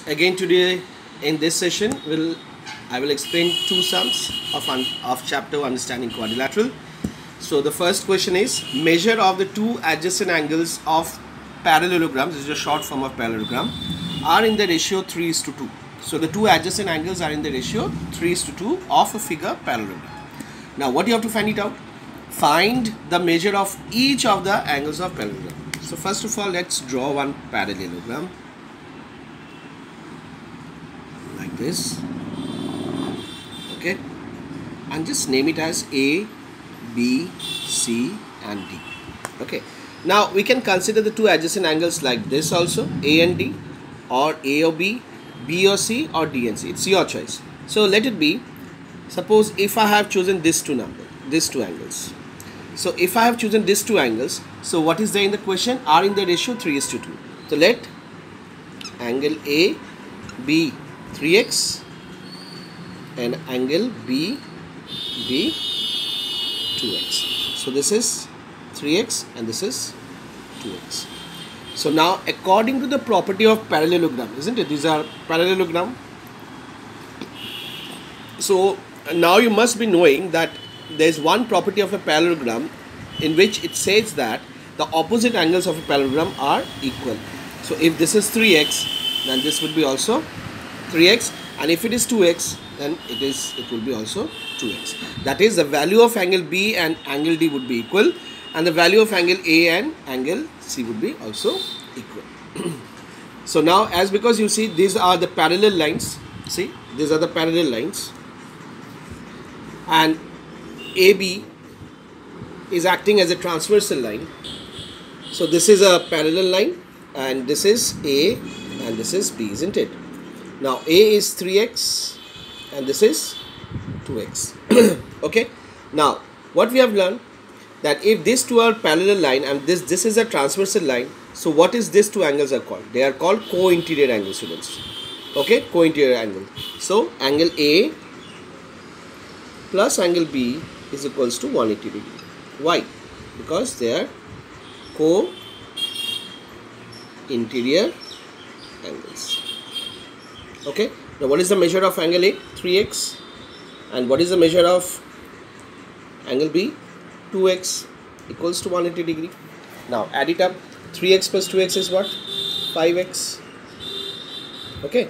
Again today in this session I will explain two sums of chapter Understanding Quadrilateral. So the first question is measure of the two adjacent angles of parallelogram, this is a short form of parallelogram, are in the ratio 3:2. So the two adjacent angles are in the ratio 3:2 of a figure parallelogram. Now what you have to find it out? Find the measure of each of the angles of parallelogram. So first of all, let's draw one parallelogram like this, okay, and just name it as A, B, C and D. Okay, now we can consider the two adjacent angles like this also, A and D, or A or B, B or C, or D and C. It's your choice. So let it be, suppose if I have chosen these two angles. So if I have chosen these two angles, so what is there in the question? Are in the ratio 3:2. So let angle A be 3x and angle B be 2x. So this is 3x and this is 2x. So now according to the property of parallelogram, isn't it? These are parallelogram. So now you must be knowing that there is one property of a parallelogram in which it says that the opposite angles of a parallelogram are equal. So if this is 3x, then this would be also 3x, and if it is 2x, then it will be also 2x. That is, the value of angle B and angle D would be equal, and the value of angle A and angle C would be also equal. So now, as because you see these are the parallel lines, see these are the parallel lines, and AB is acting as a transversal line. So this is a parallel line and this is A and this is B, isn't it? Now A is 3x and this is 2x. Okay, now what we have learned, that if these two are parallel line and this is a transversal line, so what is these two angles are called? They are called co-interior angles, students. Okay, co-interior angle. So angle A plus angle B is equals to 180 degree. Why? Because they are co-interior angles. Okay, now what is the measure of angle A? 3x. And what is the measure of angle B? 2x, equals to 180 degree. Now add it up. 3x plus 2x is what? 5x. Okay,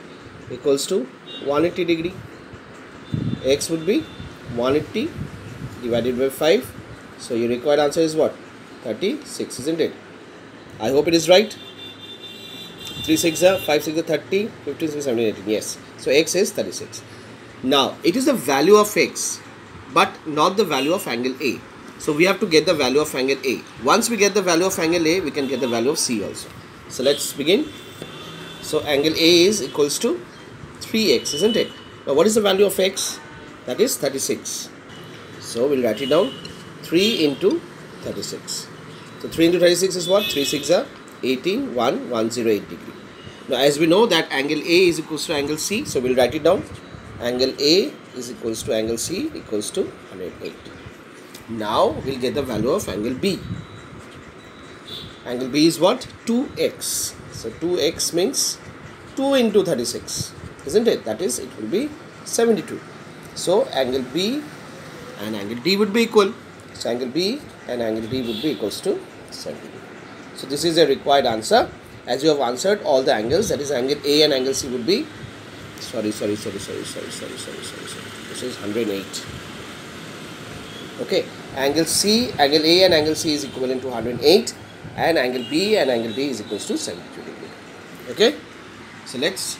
equals to 180 degree. X would be 180 divided by 5. So your required answer is what? 36, isn't it? I hope it is right. 3 6 are 5 6 are 30, 15 6 17 18. Yes. So x is 36. Now it is the value of x, but not the value of angle A. So we have to get the value of angle A. Once we get the value of angle A, we can get the value of C also. So let's begin. So angle A is equals to 3x, isn't it? Now what is the value of x? That is 36. So we'll write it down. 3 into 36. So 3 into 36 is what? 3 6 are 18, 108 degree. Now as we know that angle A is equals to angle C, so we'll write it down. Angle A is equals to angle C equals to 108. Now we'll get the value of angle B. Angle B is what? 2x. So 2x means 2 into 36, isn't it? That is, it will be 72. So angle B and angle D would be equal. So angle B and angle D would be equals to 70. So this is a required answer. As you have answered all the angles, that is angle A and angle C would be, sorry. This is 108. Okay, angle A and angle C is equivalent to 108, and angle B and angle D is equals to 72 degree. Okay, so let's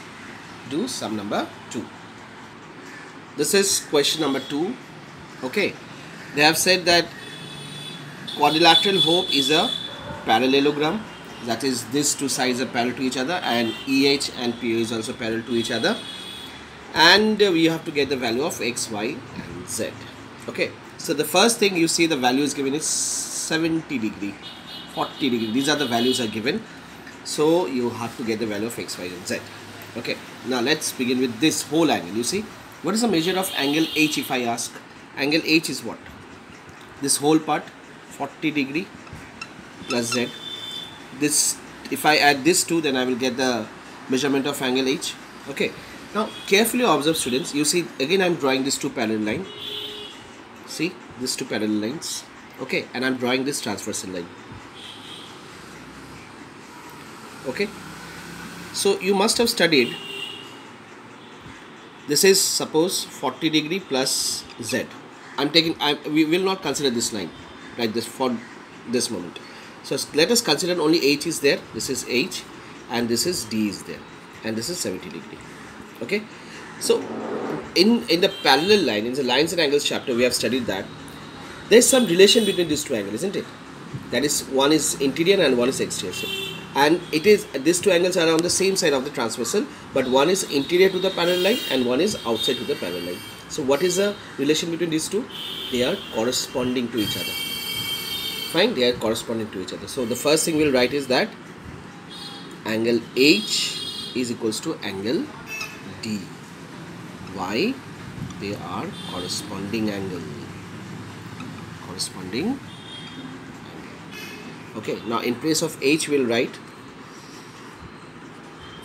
do sum number 2. This is question number 2. Okay, they have said that quadrilateral hoop is a parallelogram, that is these two sides are parallel to each other, and EH and PO is also parallel to each other, and we have to get the value of X, Y and Z. Okay, so the first thing you see the value is given is 70 degree, 40 degree, these are the values are given, so you have to get the value of X, Y and Z. Okay, now let's begin with this whole angle. You see, what is the measure of angle H if I ask? Angle H is what? This whole part, 40 degree plus Z. This, if I add this 2, then I will get the measurement of angle H. Okay, now carefully observe, students. You see, again I'm drawing these two parallel lines. See, these two parallel lines. Okay, and I'm drawing this transversal line. Okay, so you must have studied, this is suppose 40 degree plus Z. We will not consider this line like this for this moment. So let us consider only H is there. This is H and this is D is there, and this is 70 degree. Okay, so in the parallel line, in the lines and angles chapter, we have studied that there is some relation between these two angles, isn't it? That is, one is interior and one is exterior. So, and it is, these two angles are on the same side of the transversal, but one is interior to the parallel line and one is outside to the parallel line. So what is the relation between these two? They are corresponding to each other. Fine, they are corresponding to each other. So the first thing we'll write is that angle H is equals to angle D. Why? They are corresponding angle. Corresponding angle. Okay, now in place of H we'll write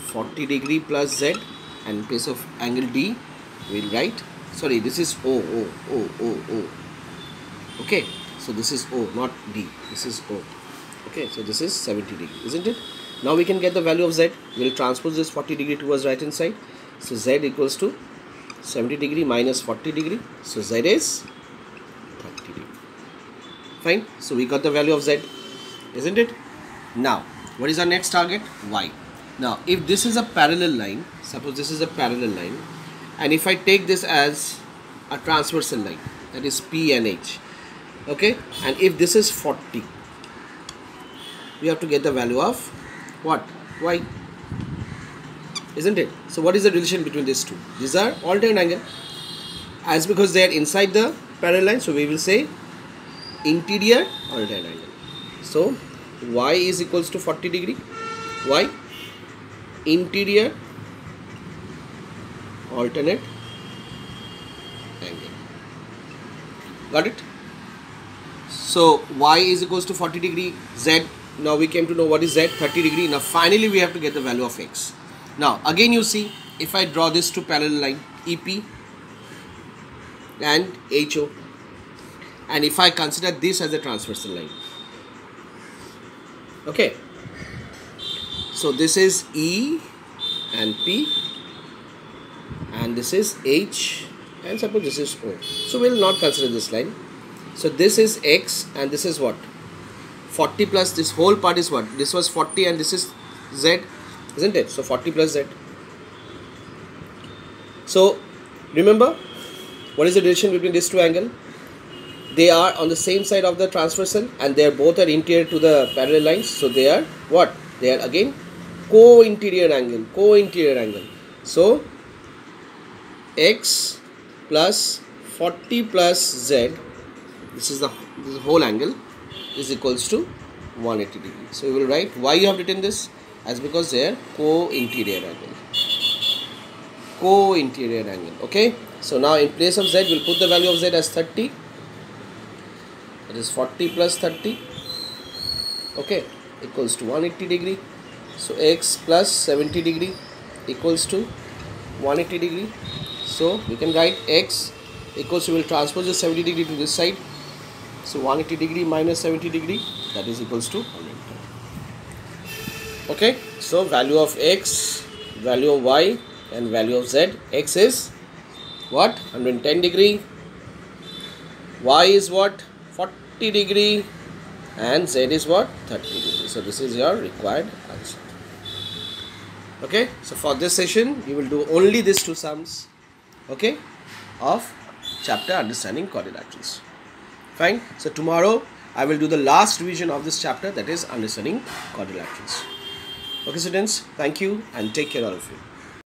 40 degree plus Z, and in place of angle D we'll write, sorry, this is O. Okay, so this is O, not D, this is O. Okay, so this is 70 degree, isn't it? Now we can get the value of Z. We'll transpose this 40 degree towards right hand side. So Z equals to 70 degree minus 40 degree. So Z is 30 degree. Fine, so we got the value of Z, isn't it? Now what is our next target? Y. Now if this is a parallel line, suppose this is a parallel line, and if I take this as a transversal line, that is P and H, okay, and if this is 40, we have to get the value of what? Y, isn't it? So what is the relation between these two? These are alternate angle, as because they are inside the parallel line, so we will say interior alternate angle. So Y is equals to 40 degree. Y, interior alternate angle. Got it? So Y is equals to 40 degree. Z, now we came to know what is Z, 30 degree. Now finally we have to get the value of X. Now again you see, if I draw this two parallel line, EP and HO, and if I consider this as a transversal line, okay, so this is E and P, and this is H, and suppose this is O. So we will not consider this line. So this is X and this is what? 40 plus this whole part is what? This was 40 and this is Z, isn't it? So 40 plus Z. So remember, what is the relation between these two angles? They are on the same side of the transversal and they are both are interior to the parallel lines. So they are what? They are again co-interior angle. Co-interior angle. So X plus 40 plus Z, this is the whole angle, is equals to 180 degree. So we will write, why you have written this? As because they are co-interior angle. Co-interior angle. Okay. So now in place of Z, we'll put the value of Z as 30. That is 40 plus 30, okay, equals to 180 degree. So X plus 70 degree equals to 180 degree. So we can write X equals to, we will transpose the 70 degree to this side. So 180 degree minus 70 degree, that is equals to 110. Okay, so value of X, value of Y and value of Z. X is what? 110 degree. Y is what? 40 degree, and Z is what? 30 degree. So this is your required answer. Okay, so for this session you will do only these two sums, okay, of chapter understanding quadrilaterals. Fine. So tomorrow I will do the last revision of this chapter, that is understanding quadrilaterals. Okay students, thank you and take care all of you.